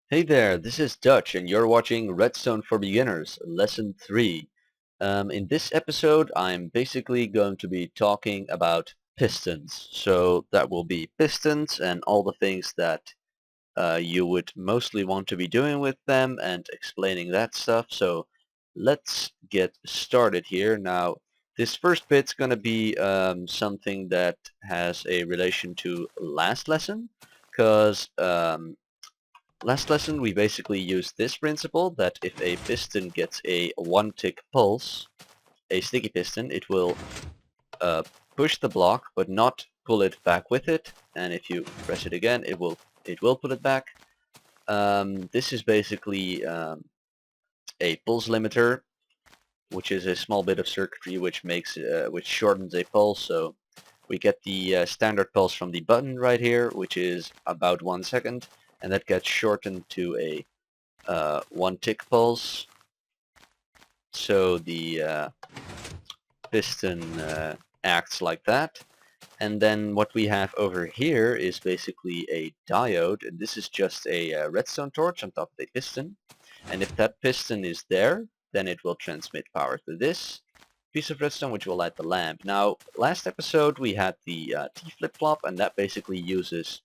Hey there, this is Dutch and you're watching Redstone for Beginners, Lesson 3. In this episode I'm basically going to be talking about pistons. So that will be pistons and all the things that you would mostly want to be doing with them and explaining that stuff. So let's get started here. Now this first bit's going to be something that has a relation to last lesson because last lesson we basically used this principle that if a piston gets a one-tick pulse, a sticky piston, it will uh, push the block but not pull it back with it, and if you press it again it will pull it back. This is basically a pulse limiter, which is a small bit of circuitry which shortens a pulse. So we get the standard pulse from the button right here, which is about 1 second, and that gets shortened to a one tick pulse. So the piston acts like that. And then what we have over here is basically a diode, and this is just a redstone torch on top of the piston. And if that piston is there, then it will transmit power to this piece of redstone, which will light the lamp. Now, last episode we had the T flip-flop, and that basically uses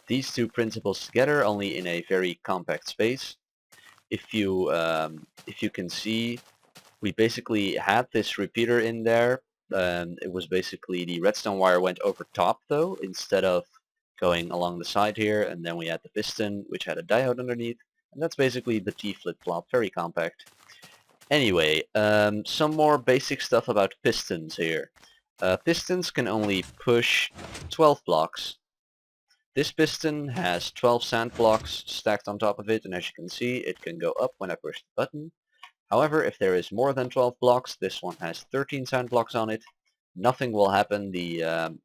these two principles together, only in a very compact space. If you can see, we basically had this repeater in there. It was basically the redstone wire went over top though, instead of going along the side here, and then we had the piston, which had a diode underneath, and that's basically the T flip-flop, very compact. Anyway, some more basic stuff about pistons here. Pistons can only push 12 blocks. This piston has 12 sand blocks stacked on top of it, and as you can see, it can go up when I push the button. However, if there is more than 12 blocks, this one has 13 sand blocks on it. Nothing will happen. The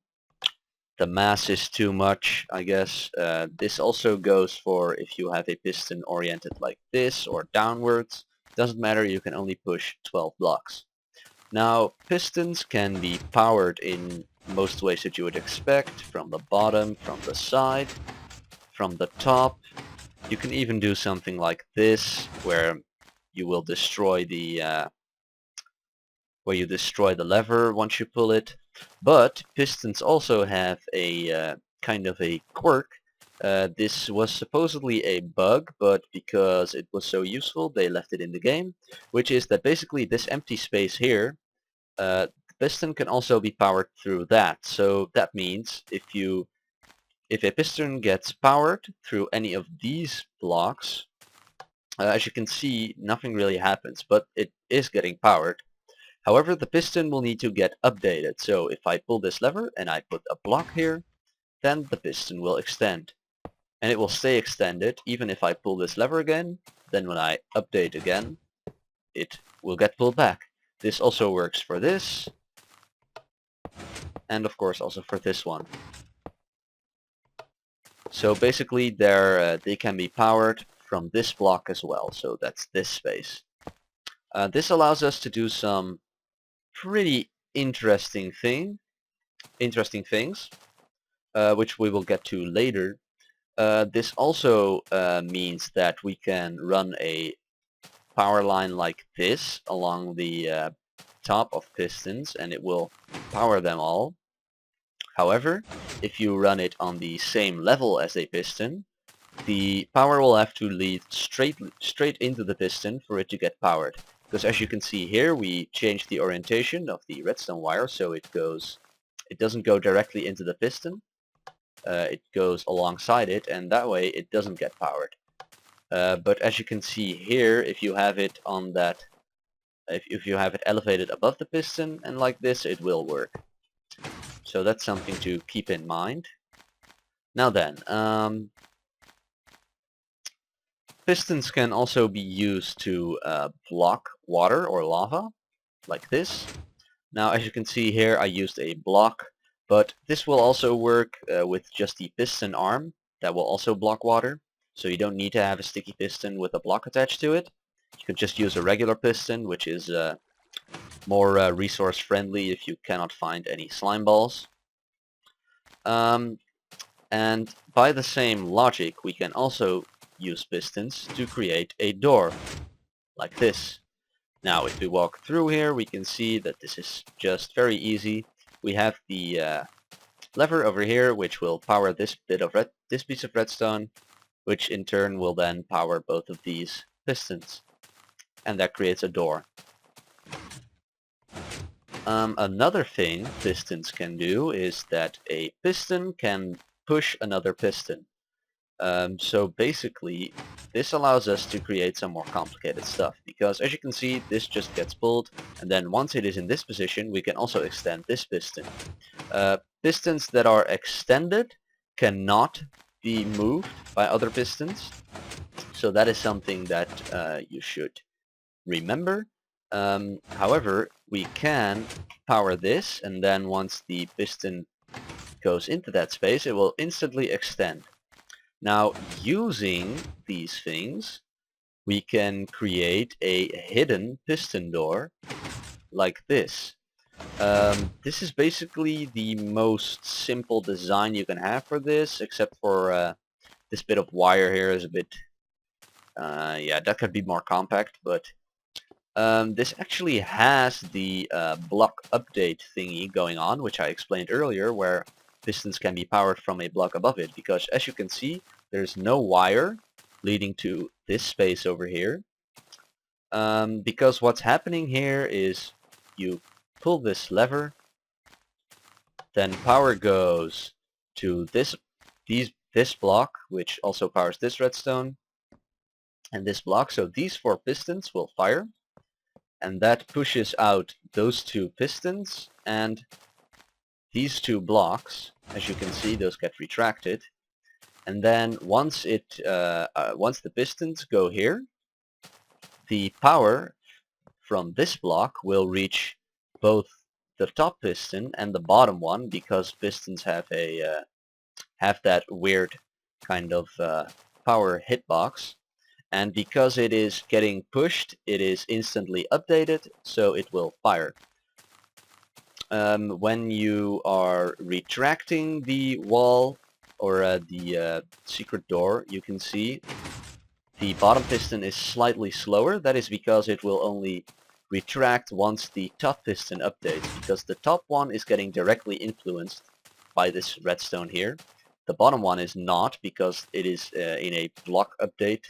mass is too much, I guess. This also goes for if you have a piston oriented like this or downwards. Doesn't matter, you can only push 12 blocks. Now, pistons can be powered in most ways that you would expect, from the bottom, from the side, from the top. You can even do something like this, where you will destroy the lever once you pull it. But pistons also have a kind of a quirk. This was supposedly a bug, but because it was so useful, they left it in the game, which is that basically this empty space here, the piston can also be powered through that. So that means if a piston gets powered through any of these blocks, as you can see, nothing really happens, but it is getting powered. However, the piston will need to get updated. So if I pull this lever and I put a block here, then the piston will extend. And it will stay extended even if I pull this lever again. Then when I update again, it will get pulled back. This also works for this, and of course also for this one. So basically they can be powered from this block as well. So that's this space. This allows us to do some pretty interesting things, which we will get to later. This also means that we can run a power line like this along the top of pistons, and it will power them all. However, if you run it on the same level as a piston, the power will have to lead straight into the piston for it to get powered. Because as you can see here, we changed the orientation of the redstone wire, so it doesn't go directly into the piston. It goes alongside it, and that way it doesn't get powered. But as you can see here, if you have it on that, if you have it elevated above the piston and like this, it will work. So that's something to keep in mind. Now then, pistons can also be used to block water or lava, like this. Now as you can see here, I used a block, but this will also work with just the piston arm that will also block water. So you don't need to have a sticky piston with a block attached to it. You can just use a regular piston, which is more resource friendly if you cannot find any slime balls. And by the same logic, we can also use pistons to create a door, like this. Now if we walk through here, we can see that this is just very easy. We have the lever over here, which will power this piece of redstone, which in turn will then power both of these pistons, and that creates a door. Another thing pistons can do is that a piston can push another piston. So basically, this allows us to create some more complicated stuff, because as you can see, this just gets pulled, and then once it is in this position, we can also extend this piston. Pistons that are extended cannot be moved by other pistons, so that is something that you should remember. However, we can power this, and then once the piston goes into that space, it will instantly extend. Now, using these things, we can create a hidden piston door like this. This is basically the most simple design you can have for this, except for this bit of wire here is a bit, yeah, that could be more compact, but this actually has the block update thingy going on, which I explained earlier, where pistons can be powered from a block above it, because as you can see, there's no wire leading to this space over here. Because what's happening here is you pull this lever, then power goes to this block, which also powers this redstone, and this block. So these 4 pistons will fire, and that pushes out those 2 pistons, and these 2 blocks. As you can see, those get retracted, and then once the pistons go here, the power from this block will reach both the top piston and the bottom one, because pistons have that weird kind of power hitbox. And because it is getting pushed, it is instantly updated, so it will fire. When you are retracting the wall or the secret door, you can see the bottom piston is slightly slower. That is because it will only retract once the top piston updates, because the top one is getting directly influenced by this redstone here. The bottom one is not, because it is in a block update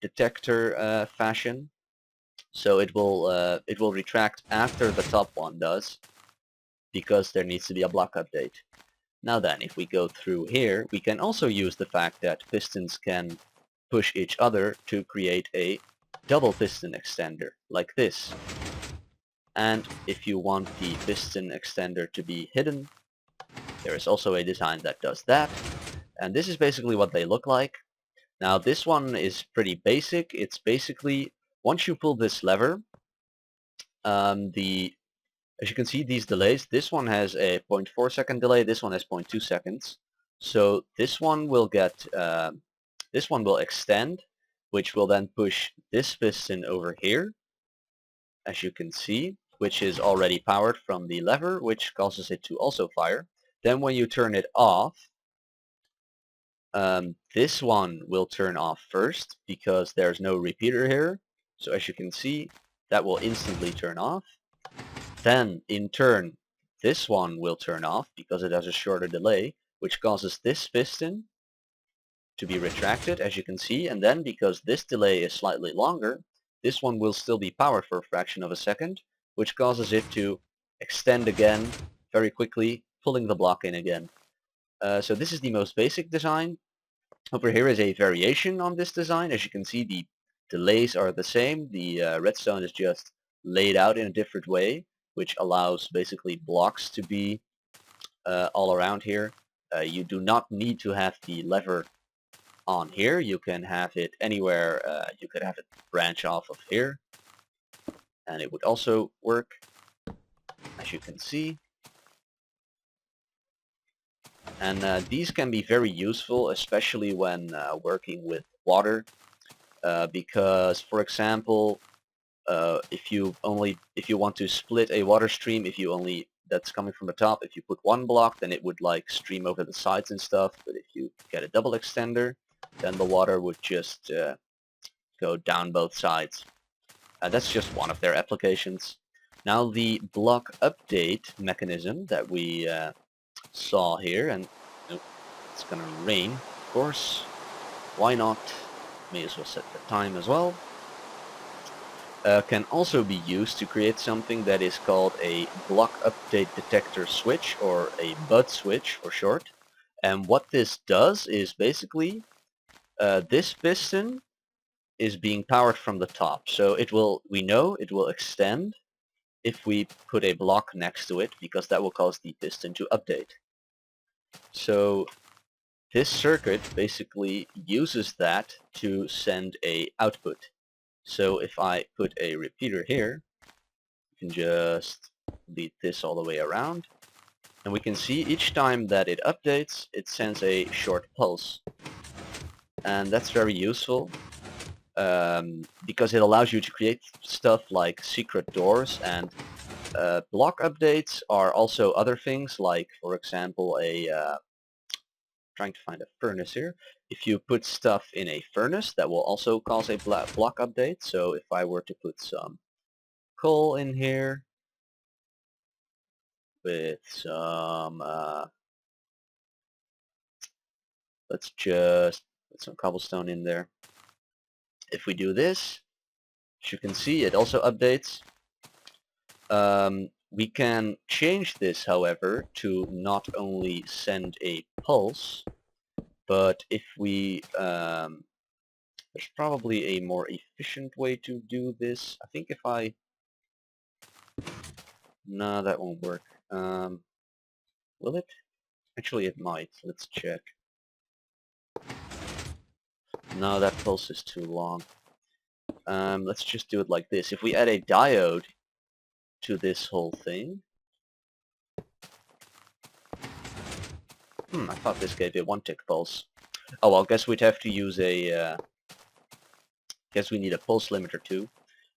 detector fashion. So it will retract after the top one does, because there needs to be a block update. Now then, if we go through here, we can also use the fact that pistons can push each other to create a double piston extender, like this. And if you want the piston extender to be hidden, there is also a design that does that. And this is basically what they look like. Now this one is pretty basic. It's basically, once you pull this lever, as you can see, these delays, this one has a 0.4 second delay, this one has 0.2 seconds. So this one will extend, which will then push this piston over here, as you can see, which is already powered from the lever, which causes it to also fire. Then when you turn it off, this one will turn off first, because there's no repeater here. So as you can see, that will instantly turn off. Then, in turn, this one will turn off because it has a shorter delay, which causes this piston to be retracted, as you can see. And then, because this delay is slightly longer, this one will still be powered for a fraction of a second, which causes it to extend again very quickly, pulling the block in again. So this is the most basic design. Over here is a variation on this design. As you can see, the delays are the same. The redstone is just laid out in a different way, which allows basically blocks to be all around here. You do not need to have the lever on here. You can have it anywhere. You could have it branch off of here, and it would also work, as you can see. And these can be very useful, especially when working with water, because, for example, if you want to split a water stream, that's coming from the top, if you put one block, then it would like stream over the sides and stuff. But if you get a double extender, then the water would just go down both sides. That's just one of their applications. Now the block update mechanism that we saw here, and oh, it's gonna rain, of course. Why not? May as well set the time as well. Can also be used to create something that is called a block update detector switch, or a BUD switch for short. And what this does is basically this piston is being powered from the top. So we know it will extend if we put a block next to it, because that will cause the piston to update. So this circuit basically uses that to send a output. So if I put a repeater here, you can just lead this all the way around, and we can see each time that it updates, it sends a short pulse. And that's very useful because it allows you to create stuff like secret doors, and block updates are also other things, like for example trying to find a furnace here. If you put stuff in a furnace, that will also cause a block update. So if I were to put some coal in here with some, let's just put some cobblestone in there. If we do this, as you can see, it also updates. We can change this, however, to not only send a pulse, but if we, there's probably a more efficient way to do this. I think if I, no, that won't work. Will it? Actually, it might. Let's check. No, that pulse is too long. Let's just do it like this. If we add a diode to this whole thing. I thought this gave a 1-tick pulse. Oh well, guess we'd have to use a, guess we need a pulse limiter too.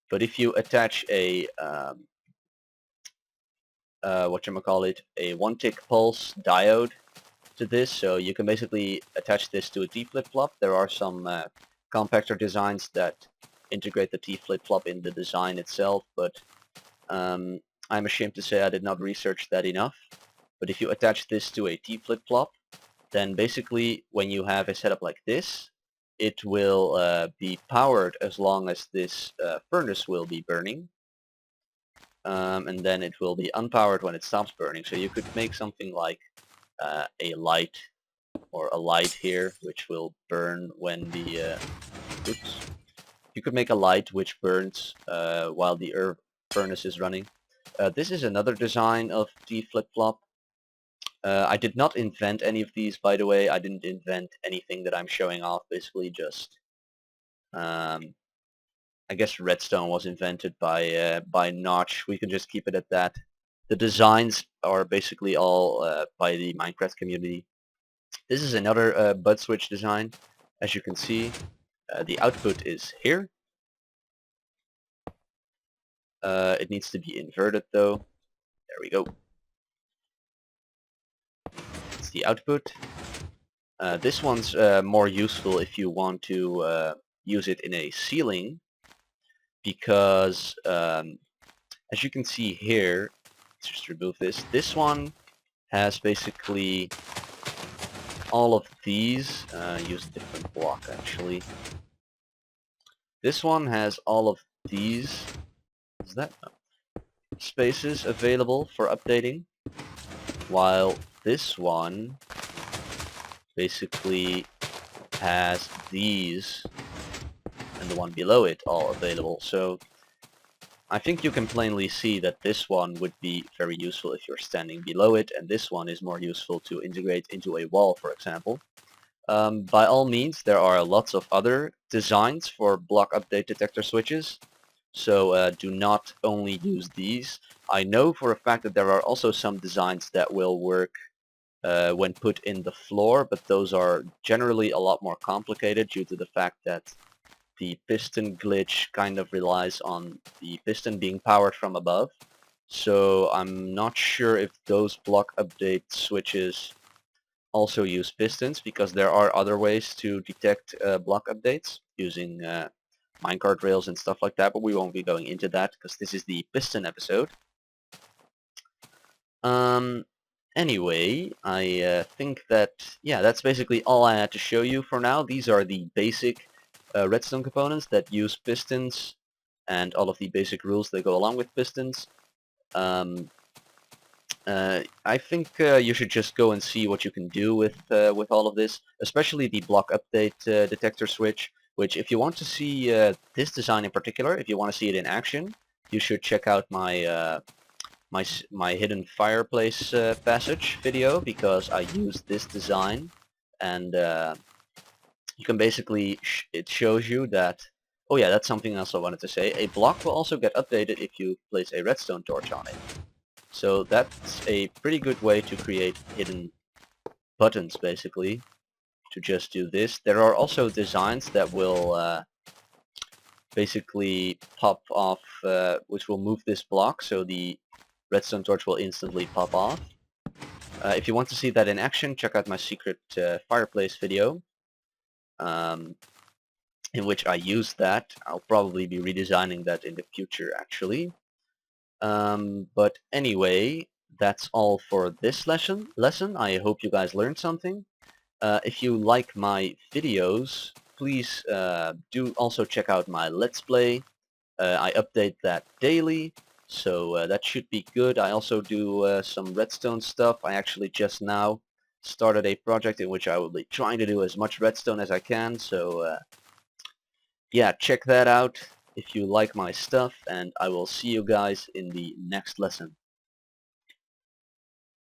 But if you attach a, whatchamacallit, a 1-tick pulse diode to this, so you can basically attach this to a T flip-flop. There are some compactor designs that integrate the T flip-flop in the design itself, but I'm ashamed to say I did not research that enough. But if you attach this to a T flip-flop, then basically when you have a setup like this, it will be powered as long as this furnace will be burning. And then it will be unpowered when it stops burning. So you could make something like a light, or a light here, which will burn when the, oops. You could make a light which burns while the furnace is running. This is another design of T flip-flop. I did not invent any of these, by the way. I didn't invent anything that I'm showing off. Basically just, I guess Redstone was invented by Dutchj. We can just keep it at that. The designs are basically all by the Minecraft community. This is another bud switch design. As you can see, the output is here. It needs to be inverted though. There we go. It's the output. This one's more useful if you want to use it in a ceiling, because as you can see here, let's just remove this. This one has basically all of these. Use a different block actually. This one has all of these. Is that spaces available for updating, while this one basically has these and the one below it all available. So I think you can plainly see that this one would be very useful if you're standing below it, and this one is more useful to integrate into a wall, for example. By all means, there are lots of other designs for block update detector switches, so do not only use these. I know for a fact that there are also some designs that will work when put in the floor, but those are generally a lot more complicated due to the fact that the piston glitch kind of relies on the piston being powered from above. So I'm not sure if those block update switches also use pistons because there are other ways to detect block updates using minecart rails and stuff like that, but we won't be going into that because this is the piston episode. Anyway, I think that, yeah, that's basically all I had to show you for now. These are the basic redstone components that use pistons and all of the basic rules that go along with pistons. I think you should just go and see what you can do with all of this, especially the block update detector switch, which if you want to see this design in particular, if you want to see it in action, you should check out my my hidden fireplace passage video, because I used this design, and you can basically, it shows you that, oh yeah, that's something else I wanted to say, a block will also get updated if you place a redstone torch on it. So that's a pretty good way to create hidden buttons, basically, to just do this. There are also designs that will basically pop off, which will move this block, so the redstone torch will instantly pop off. If you want to see that in action, check out my secret fireplace video, in which I use that. I'll probably be redesigning that in the future, actually. But anyway, that's all for this lesson. I hope you guys learned something. If you like my videos, please do also check out my Let's Play. I update that daily, so that should be good. I also do some redstone stuff. I actually just now started a project in which I will be trying to do as much redstone as I can, so yeah, check that out if you like my stuff, and I will see you guys in the next lesson.